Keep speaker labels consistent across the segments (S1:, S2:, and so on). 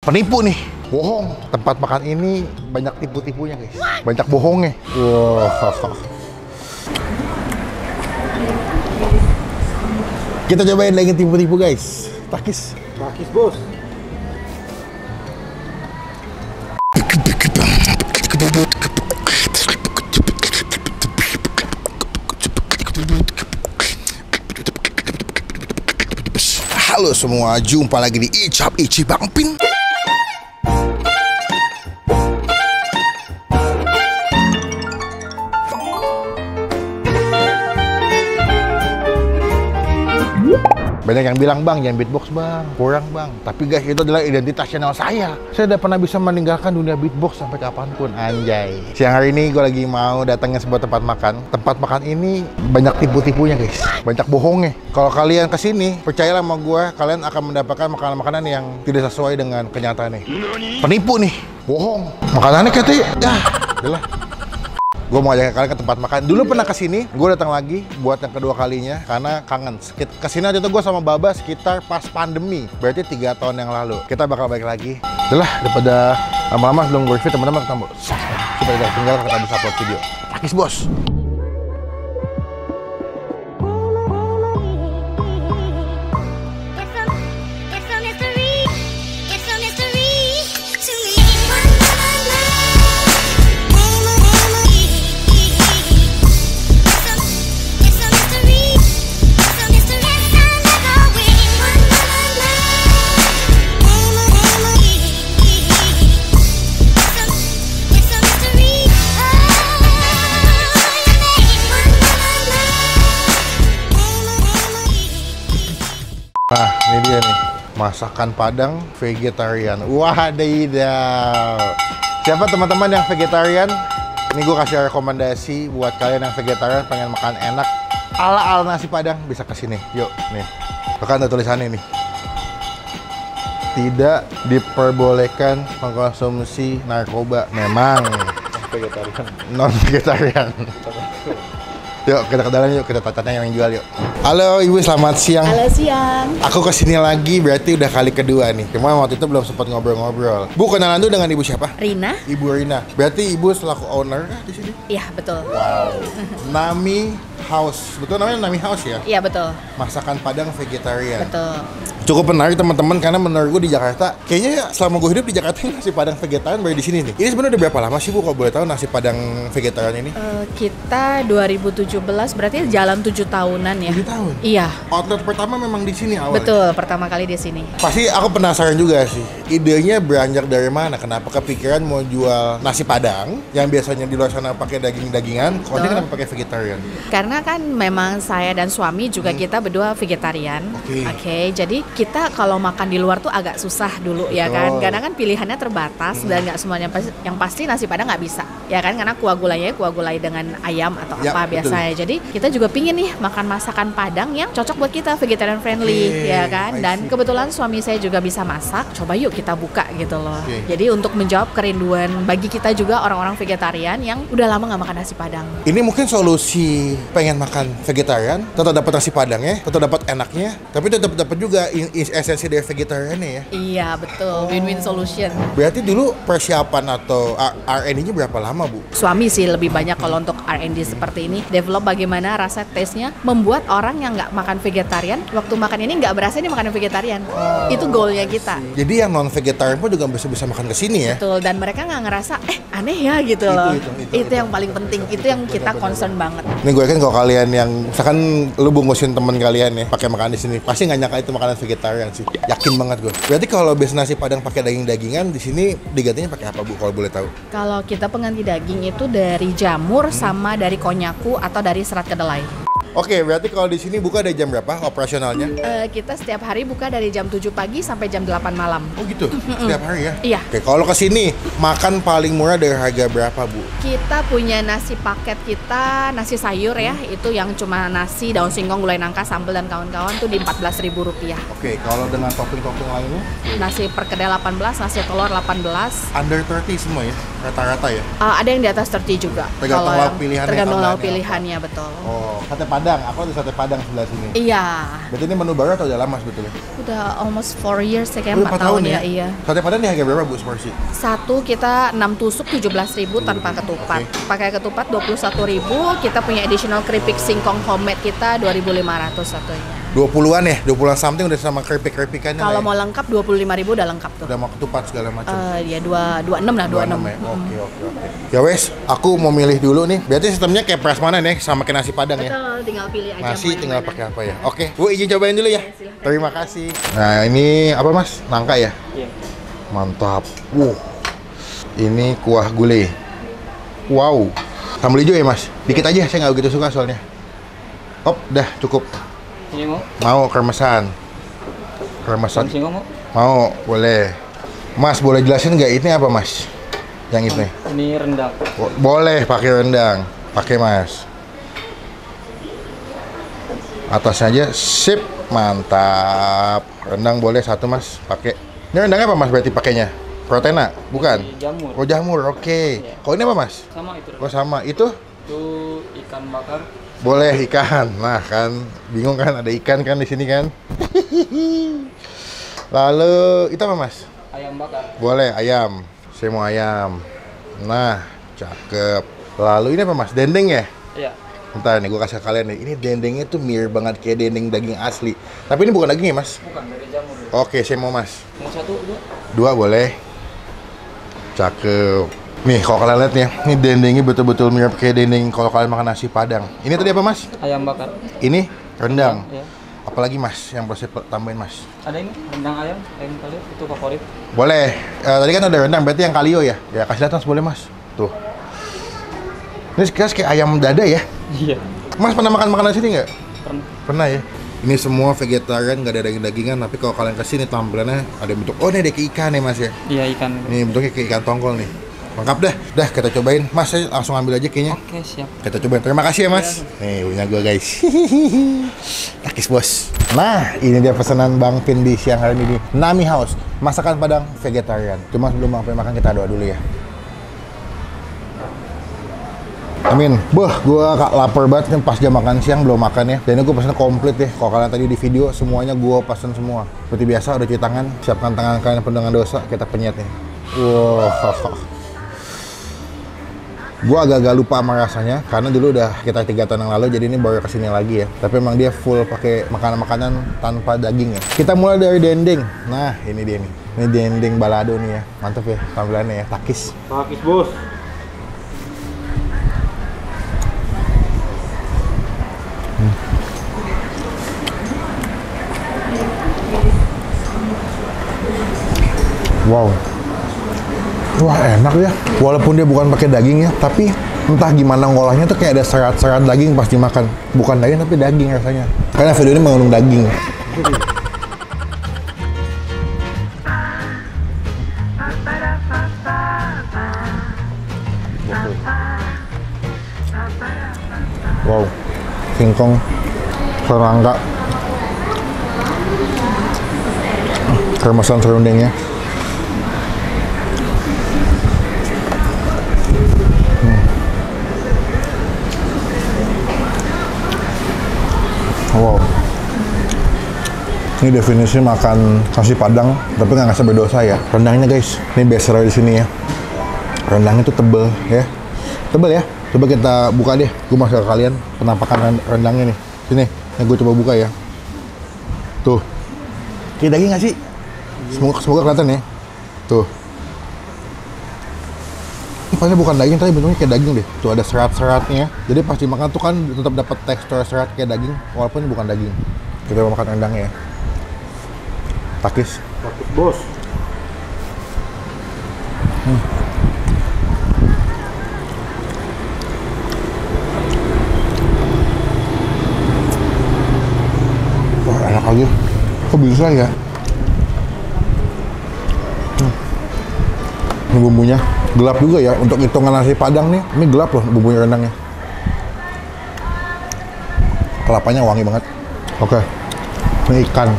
S1: Penipu nih, bohong. Tempat makan ini banyak tipu-tipunya guys. Banyak bohongnya. Wow. Kita cobain lagi tipu-tipu guys. Takis.
S2: Takis bos.
S1: Halo semua, jumpa lagi di Icap Ici Bang Pin. Banyak yang bilang, bang, jangan beatbox bang, kurang bang. Tapi guys, itu adalah identitas channel saya. Saya udah pernah bisa meninggalkan dunia beatbox sampai kapanpun, anjay. Siang hari ini gue lagi mau datangin sebuah tempat makan. Tempat makan ini banyak tipu-tipunya guys, banyak bohongnya. Kalau kalian kesini, percayalah sama gue, kalian akan mendapatkan makanan-makanan yang tidak sesuai dengan kenyataannya. Penipu nih, bohong. Makanannya katanya, ya, adalah. Gue mau ajak kalian ke tempat makan. Dulu pernah kesini, gue datang lagi buat yang kedua kalinya karena kangen. Kesini aja tuh gue sama Baba sekitar pas pandemi, berarti 3 tahun yang lalu. Kita bakal balik lagi. Udah lah, daripada lama-lama sebelum gue review, teman-teman ketemu. Supaya tidak tinggal kita bisa upload video. Takis bos. Nah, ini dia nih, masakan Padang vegetarian. Wadidaw. Siapa teman-teman yang vegetarian? Ini gue kasih rekomendasi buat kalian yang vegetarian pengen makan enak ala-ala nasi Padang, bisa kesini. Yuk, nih. Bahkan ada tulisannya nih. Tidak diperbolehkan mengkonsumsi narkoba. Memang
S2: Vegetarian.
S1: non-vegetarian. Yuk, kita ke dalam yuk, kita tanya yang jual yuk. Halo Ibu, selamat siang.
S3: Halo siang.
S1: Aku kesini lagi berarti udah kali kedua nih. Cuma waktu itu belum sempat ngobrol-ngobrol. Bu, kenalan dulu dengan Ibu siapa?
S3: Rina.
S1: Ibu Rina. Berarti Ibu selaku owner di sini?
S3: Iya betul.
S1: Wow. Nami House. Betul namanya Nami House ya?
S3: Iya betul.
S1: Masakan Padang vegetarian.
S3: Betul.
S1: Cukup menarik teman-teman karena menurut gue di Jakarta, kayaknya selama gue hidup di Jakarta nasi Padang vegetarian baru di sini nih. Ini sebenarnya udah berapa lama sih Bu kalau boleh tahu nasi Padang vegetarian ini?
S3: Kita 2017 berarti jalan 7 tahunan ya.
S1: 7 tahun?
S3: Iya.
S1: Outlet pertama memang di sini awalnya?
S3: Betul, pertama kali di sini.
S1: Pasti aku penasaran juga sih, idenya beranjak dari mana? Kenapa kepikiran mau jual nasi Padang yang biasanya di luar sana pakai daging-dagingan, kok ini kenapa pakai vegetarian?
S3: Karena kan memang saya dan suami juga kita berdua vegetarian. Oke, jadi kita kalau makan di luar tuh agak susah dulu. Betul. Ya kan, karena kan pilihannya terbatas dan nggak semuanya yang pasti nasi Padang nggak bisa, ya kan? Karena kuah gulai dengan ayam atau
S1: ya,
S3: apa
S1: betul.
S3: Biasanya. Jadi kita juga pingin nih makan masakan Padang yang cocok buat kita, vegetarian friendly, ya kan? Dan kebetulan suami saya juga bisa masak. Coba yuk kita buka gitu loh. Jadi untuk menjawab kerinduan bagi kita juga orang-orang vegetarian yang udah lama nggak makan nasi Padang.
S1: Ini mungkin solusi pengen makan vegetarian, tetap dapat nasi Padangnya, tetap dapat enaknya, tapi tetap dapat juga esensi dari vegetariannya ya.
S3: Iya betul, win-win solution.
S1: Berarti dulu persiapan atau R&D-nya berapa lama Bu?
S3: Suami sih lebih banyak kalau untuk R&D seperti ini, develop bagaimana rasa taste-nya membuat orang yang nggak makan vegetarian waktu makan ini nggak berasa ini makanan vegetarian. Itu goalnya kita.
S1: Jadi yang non vegetarian pun juga bisa makan ke sini ya.
S3: Betul, dan mereka nggak ngerasa aneh ya gitu loh. Itu yang paling penting, itu yang kita concern banget.
S1: Ini gue yakin kalau kalian yang misalkan lu bungkusin temen kalian ya pakai makan di sini, pasti nggak nyangka itu makanan vegetarian sih. Yakin banget gue. Berarti kalau biasa nasi Padang pakai daging-dagingan, di sini digantinya pakai apa Bu kalau boleh tahu?
S3: Kalau kita pengganti daging itu dari jamur sama dari konyaku atau dari serat kedelai.
S1: Oke, berarti kalau di sini buka dari jam berapa operasionalnya?
S3: Kita setiap hari buka dari jam 7 pagi sampai jam 8 malam.
S1: Oh gitu? Setiap hari ya?
S3: Iya.
S1: Oke, kalau ke sini makan paling murah dari harga berapa Bu?
S3: Kita punya nasi paket kita, nasi sayur ya, itu yang cuma nasi, daun singkong, gulai nangka, sambal dan kawan-kawan tuh di Rp14.000.
S1: Oke, kalau dengan topping-topping lainnya?
S3: Nasi perkedel 18, nasi telur 18.
S1: Under 30 semua ya? Rata-rata ya?
S3: Ada yang di atas 30 juga.
S1: Tergantung lauk pilihannya.
S3: Tergantung lauk pilihannya, betul.
S1: Oh, sate Padang. Aku ada sate Padang sebelah sini.
S3: Iya.
S1: Berarti ini menu baru atau udah lama sebetulnya?
S3: Udah almost 4 years ya, kayak 4
S1: 4
S3: tahun ya. Iya.
S1: Sate Padang ini harga berapa Bu seporsi?
S3: Satu kita 6 tusuk 17.000 tanpa ketupat. Pakai ketupat 21.000. Kita punya additional keripik singkong homemade kita 2.500 satunya.
S1: 20-an ya? 20-an something udah sama keripik-keripikannya.
S3: Kalau mau lengkap 25.000 udah lengkap tuh.
S1: udah mau ketupat segala macam.
S3: Ya 26 lah, 26.
S1: Ya? Oke. Ya wes, aku mau milih dulu nih. Berarti sistemnya kayak prasmanan ya, sama kayak nasi Padang ya?
S3: Betul, tinggal pilih aja.
S1: Nasi
S3: mau yang
S1: tinggal
S3: mana.
S1: pakai apa ya? Oke, Bu izin cobain dulu ya.
S3: Silahkan.
S1: Terima kasih. Nah ini apa Mas? Nangka ya?
S2: Iya.
S1: Mantap. Ini kuah gulai. Wow. Sambal hijau ya Mas? Dikit aja, saya nggak begitu suka soalnya. Dah cukup.
S2: Ini mau?
S1: Mau kremesan. Kremesan.
S2: Singkong mau?
S1: Mau, boleh. Mas, boleh jelasin nggak ini apa Mas? Yang ini?
S2: Ini rendang.
S1: Boleh pakai rendang. Pakai Mas. Atasnya aja, sip, mantap. Rendang boleh satu Mas, pakai. Ini rendangnya apa Mas berarti pakainya? Protena? Bukan?
S2: Ini jamur.
S1: Oh jamur, oke.
S2: Iya.
S1: Kalau ini apa Mas?
S2: Sama itu.
S1: Oh sama, itu?
S2: Itu ikan bakar.
S1: Boleh ikan. Nah kan, bingung kan ada ikan kan di sini kan? Lalu itu apa Mas?
S2: Ayam bakar.
S1: Boleh ayam. Saya mau ayam. Nah, cakep. Lalu ini apa Mas? Dendeng ya?
S2: Iya.
S1: Bentar nih, gue kasih ke kalian nih. Ini dendengnya tuh mirip banget kayak dendeng daging asli. Tapi ini bukan daging ya Mas?
S2: Bukan dari jamur.
S1: Oke, saya mau Mas.
S2: Mau satu, dua?
S1: Dua boleh. Cakep. Nih, kalau kalian lihat nih, ini dendengnya betul-betul mirip kayak dendeng kalau kalian makan nasi Padang. Ini tadi apa Mas?
S2: Ayam bakar.
S1: Ini rendang.
S2: Iya.
S1: Apalagi Mas yang perlu saya tambahin Mas?
S2: Ada ini rendang ayam kalio itu favorit.
S1: Boleh. Tadi kan ada rendang, berarti yang kalio ya? Ya kasih lihat Mas, boleh Mas. Tuh. Ini sekilas kayak ayam dada ya?
S2: Iya.
S1: Mas pernah makan makanan sini nggak?
S2: Pernah.
S1: Pernah ya? Ini semua vegetarian, nggak ada daging-dagingan. Tapi kalau kalian kesini tampilannya ada bentuk, oh ini ada kayak ikan ya Mas ya?
S2: Iya ikan.
S1: Ini bentuknya kayak ikan tongkol nih. Lengkap dah. Dah kita cobain. Mas saya langsung ambil aja kayaknya.
S2: Oke siap.
S1: Kita cobain. Terima kasih ya Mas. Nih punya gue guys. Takis bos. Nah ini dia pesanan Bang Pin di siang hari ini di Nami House. Masakan Padang vegetarian. Cuma sebelum Bang Pin makan kita doa dulu ya. Amin. Gua lapar banget nih pas jam makan siang belum makan ya. Dan ini gue pesen komplit ya. Kalau kalian tadi di video semuanya gue pesen semua. Seperti biasa udah cuci tangan. Siapkan tangan kalian penuh dengan dosa. Kita penyet nih. Wow. Gue agak-agak lupa sama rasanya karena dulu udah kita 3 tahun yang lalu, jadi ini baru kesini lagi ya. Tapi emang dia full pakai makanan-makanan tanpa daging ya. Kita mulai dari dendeng. Nah ini dia nih. Ini dendeng balado nih ya. Mantap ya tampilannya ya. Takis.
S2: Pakis bos.
S1: Wow. Wah enak ya. Walaupun dia bukan pakai daging ya, tapi entah gimana ngolahnya tuh kayak ada serat-serat daging pas dimakan. Bukan daging tapi daging rasanya. Karena video ini mengandung daging. Wow. Singkong, serangga, kremesan serundengnya. Wow. Ini definisi makan nasi Padang, tapi nggak ngerasa berdosa ya. Rendangnya guys, ini best seller di sini ya. Rendangnya tuh tebel ya, tebel ya. Coba kita buka deh. Gue masuk ke kalian penampakan rendangnya nih. Sini, ini gue coba buka ya. Tuh, kayak daging nggak sih? Semoga kelihatan ya. Tuh. Ini padahal bukan daging, tapi bentuknya kayak daging deh. Tuh ada serat-seratnya. Jadi pas dimakan tuh kan tetap dapat tekstur serat kayak daging, walaupun ini bukan daging. Kita mau makan rendangnya ya. Takis.
S2: Pakis bos.
S1: Wah enak aja. Kok bisa ya? Ini bumbunya gelap juga ya untuk hitungan nasi Padang nih. Ini gelap loh bumbunya rendangnya. Kelapanya wangi banget. Oke, ini ikan.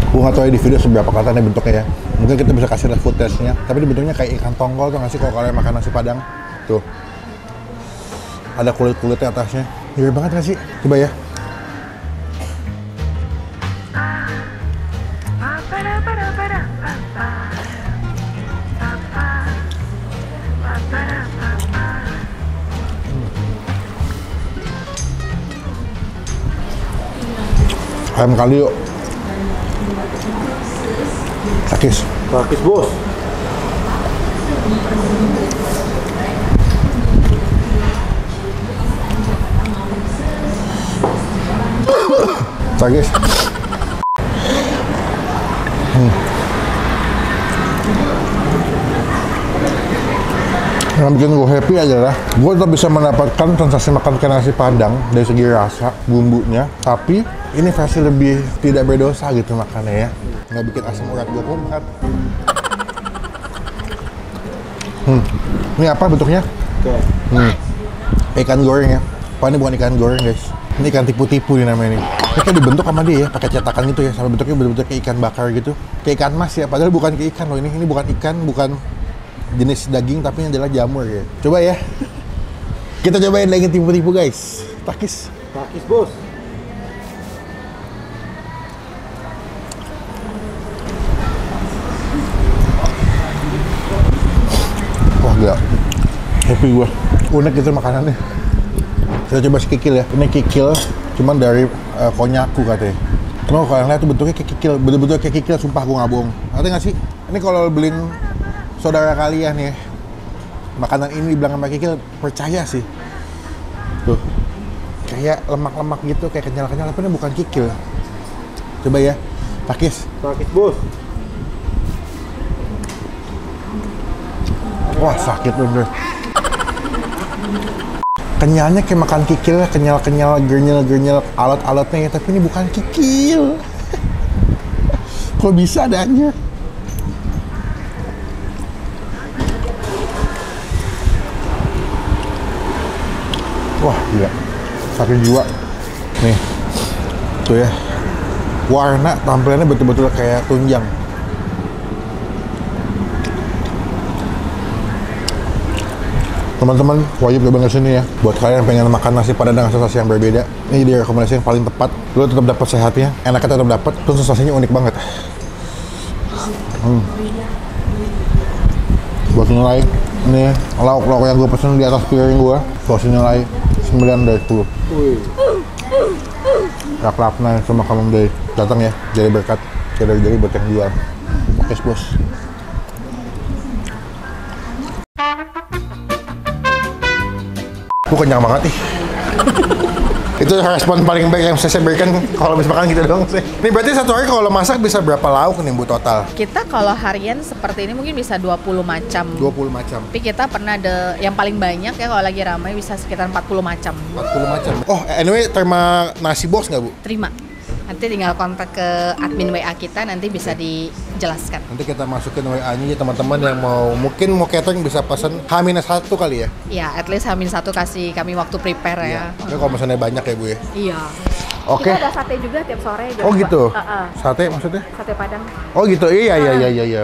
S1: Gue nggak tahu ya di video seberapa kelihatannya bentuknya ya. Mungkin kita bisa kasih lihat footage-nya. Tapi ini bentuknya kayak ikan tongkol tuh nggak sih kalau kalian makan nasi Padang. Tuh. Ada kulit-kulitnya atasnya. Gurih banget nggak sih? Coba ya. Ayam kalio. Takis.
S2: Pakis bos.
S1: Takis. Yang bikin gue happy adalah gue tetap bisa mendapatkan sensasi makan ikan nasi padang dari segi rasa, bumbunya, tapi ini versi lebih tidak berdosa gitu makannya ya, nggak bikin asam urat gue kumat. Ini apa bentuknya? Ikan goreng ya. Pak, ini bukan ikan goreng guys, ini ikan tipu-tipu nih namanya ini. Ini kan dibentuk sama dia ya, pakai cetakan gitu ya, sampai bentuknya bener-bener kayak ikan bakar gitu, kayak ikan mas ya, padahal bukan kayak ikan loh ini bukan ikan, bukan jenis daging, tapi ini adalah jamur ya. Coba ya, kita cobain daging tipu-tipu guys. Takis.
S2: Pakis bos.
S1: Wah gila, happy gua. Unik gitu makanannya. Kita coba sekikil ya. Ini kikil, cuman dari konyaku katanya. Cuma kalau yang lihat tuh bentuknya kayak kikil, bener-bener kayak kikil, sumpah gua nggak bohong. Ngerti nggak sih? Ini kalau beliin saudara kalian ya, makanan ini dibilang sama kikil, percaya sih. Tuh, kayak lemak-lemak gitu, kayak kenyal-kenyal, tapi ini bukan kikil. Coba ya, Takis.
S2: Pakis bos.
S1: Wah sakit bener. Kenyalnya kayak makan kikil, kenyal-kenyal, gernyel-gernyel alat-alatnya ya, tapi ini bukan kikil. Kok bisa adanya? Wah gila, sakit jiwa. Nih, tuh ya, warna tampilannya betul-betul kayak tunjang. Teman-teman wajib coba kesini ya. Buat kalian yang pengen makan nasi padang dengan sensasi yang berbeda, ini dia rekomendasi yang paling tepat. Lo tetap dapat sehatnya, enaknya tetap dapat, terus sensasinya unik banget. Buat nilai, ini lauk-lauk yang gue pesen di atas piring gue, kasih nilai 9 dari 10. Rak-rakna sama kamu dari datang ya, jadi berkat, jadi buat yang jual. Oke bos. Gue kenyang banget nih. Itu respon paling baik yang saya berikan kalau habis makan gitu doang sih. Ini berarti satu hari kalau masak bisa berapa lauk nih Bu total?
S3: Kita kalau harian seperti ini mungkin bisa 20 macam.
S1: 20 macam.
S3: Tapi kita pernah ada yang paling banyak ya kalau lagi ramai bisa sekitar 40 macam.
S1: 40 macam. Oh, anyway, terima nasi box nggak Bu?
S3: Terima. Nanti tinggal kontak ke admin WA kita, nanti bisa dijelaskan.
S1: Nanti kita masukin WA-nya ya teman-teman yang mungkin mau catering bisa pesan H-1 kali ya?
S3: Iya, at least H-1 kasih kami waktu prepare ya.
S1: Tapi kalau pesannya banyak ya Bu ya?
S3: Iya.
S1: Oke.
S3: Kita ada sate juga tiap sore.
S1: Oh gitu? Sate maksudnya?
S3: Sate Padang.
S1: Oh gitu, iya.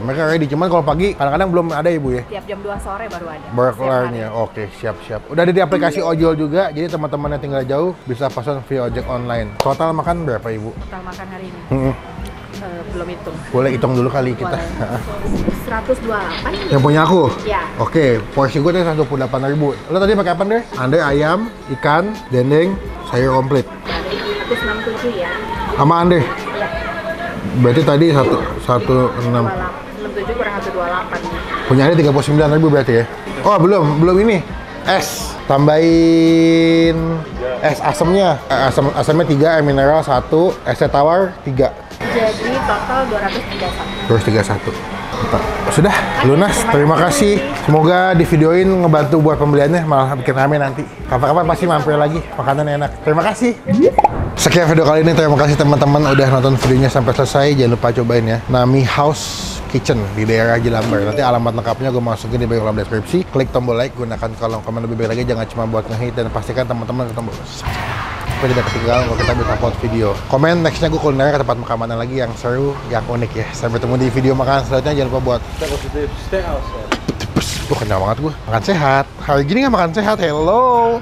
S1: Mereka ready, cuman kalau pagi kadang-kadang belum ada ya Bu ya?
S3: Tiap jam 2 sore baru ada.
S1: Baru kelarnya, oke siap. Udah ada di aplikasi ojol juga, jadi teman-teman yang tinggal jauh bisa pesan via ojek online. Total makan berapa Ibu?
S3: Total makan hari ini? Belum hitung.
S1: Boleh hitung dulu kali kita.
S3: 128.
S1: Yang punya aku?
S3: Iya.
S1: Oke, porsi gue tadi 128.000. Lo tadi pakai apa deh? Ande ayam, ikan, dendeng, sayur komplit.
S3: 167 ya.
S1: Sama ande?
S3: Iya.
S1: Berarti tadi 16.
S3: 67 kurang 128.
S1: Punya ande 39.000 berarti ya? Oh belum ini. Es, tambahin es asamnya. Asamnya 3, air mineral 1, es teh tawar 3.
S3: Jadi total 231.
S1: Sudah, lunas. Terima kasih. Semoga di videoin ngebantu buat pembeliannya, malah bikin rame nanti. Kapan-kapan pasti mampir lagi, makanan enak. Terima kasih. Sekian video kali ini, terima kasih teman-teman udah nonton videonya sampai selesai. Jangan lupa cobain ya, Nami House Kitchen di daerah Jelambar. Nanti alamat lengkapnya gue masukin di kolom deskripsi. Klik tombol like, gunakan kolom komen lebih baik lagi. Jangan cuma buat nge-hit, dan pastikan teman-teman ketemu supaya tidak ketinggalan kalau kita bisa upload video. Komen nextnya gue kuliner ke tempat makan mana lagi yang seru, yang unik ya. Sampai bertemu di video makanan selanjutnya. Jangan lupa buat
S2: Stay outside.
S1: Tuh kenyang banget gue. Makan sehat. Hari gini nggak makan sehat. Hello.